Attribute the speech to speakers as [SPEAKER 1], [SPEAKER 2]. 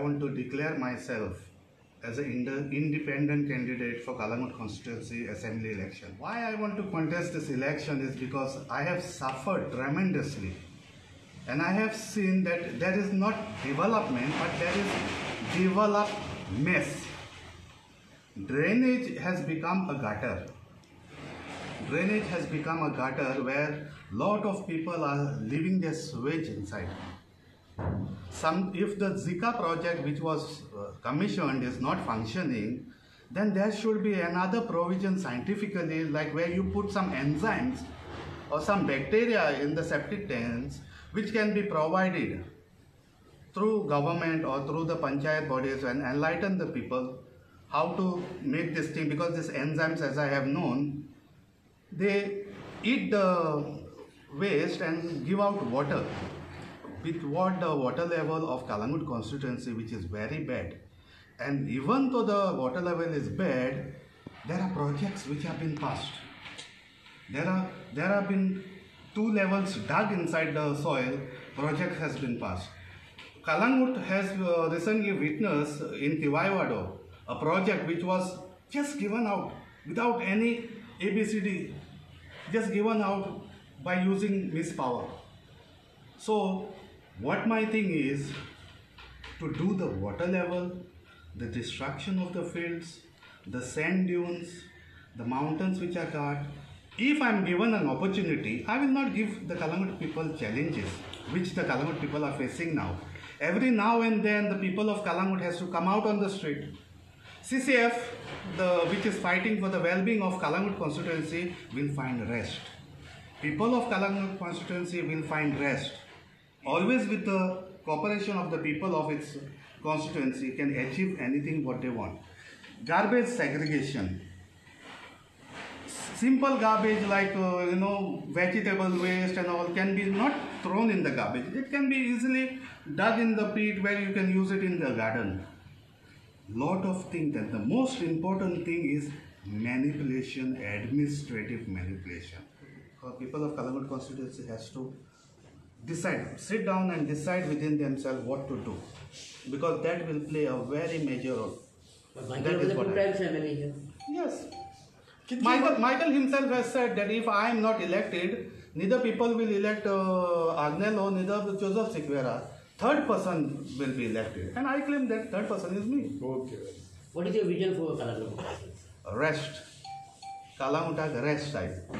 [SPEAKER 1] want to declare myself as an independent candidate for Kalangut constituency assembly election. Why I want to contest this election is because I have suffered tremendously, and I have seen that there is not development, but there is developed mess. Drainage has become a gutter. Drainage has become a gutter where lot of people are leaving their sewage inside. If the Zika project which was commissioned is not functioning, then there should be another provision scientifically, like where you put some enzymes or some bacteria in the septic tanks, which can be provided through government or through the panchayat bodies, and enlighten the people how to make this thing, because these enzymes, as I have known, they eat the waste and give out water. With what the water level of Kalangut constituency, which is very bad, and even though the water level is bad, there are projects which have been passed. There have been 2 levels dug inside the soil. Project has been passed. Kalangut has recently witnessed in Tiwaiwado a project which was just given out without any ABCD, just given out by using mispower. So what my thing is to do the water level, the destruction of the fields, the sand dunes, the mountains which are cut. If I am given an opportunity, I will not give the Kalangut people challenges which the Kalangut people are facing now. Every now and then the people of Kalangut has to come out on the street. CCF, which is fighting for the well-being of Kalangut constituency, will find rest. People of Kalangut constituency will find rest. Always with the cooperation of the people of its constituency can achieve anything what they want. Garbage segregation. Simple garbage like vegetable waste and all can be not thrown in the garbage. It can be easily dug in the pit where you can use it in the garden. Lot of things, and the most important thing is manipulation, administrative manipulation. People of Kalangut constituency has to decide, sit down and decide within themselves what to do, because that will play a very major role.
[SPEAKER 2] But that is what
[SPEAKER 1] yes. Michael himself has said that if I am not elected, neither people will elect Agnello, neither Joseph Sikvera. Third person will be elected, and I claim that third person is me.
[SPEAKER 2] Okay. What is your vision for Kalangut?
[SPEAKER 1] Rest. Kalangut rest type.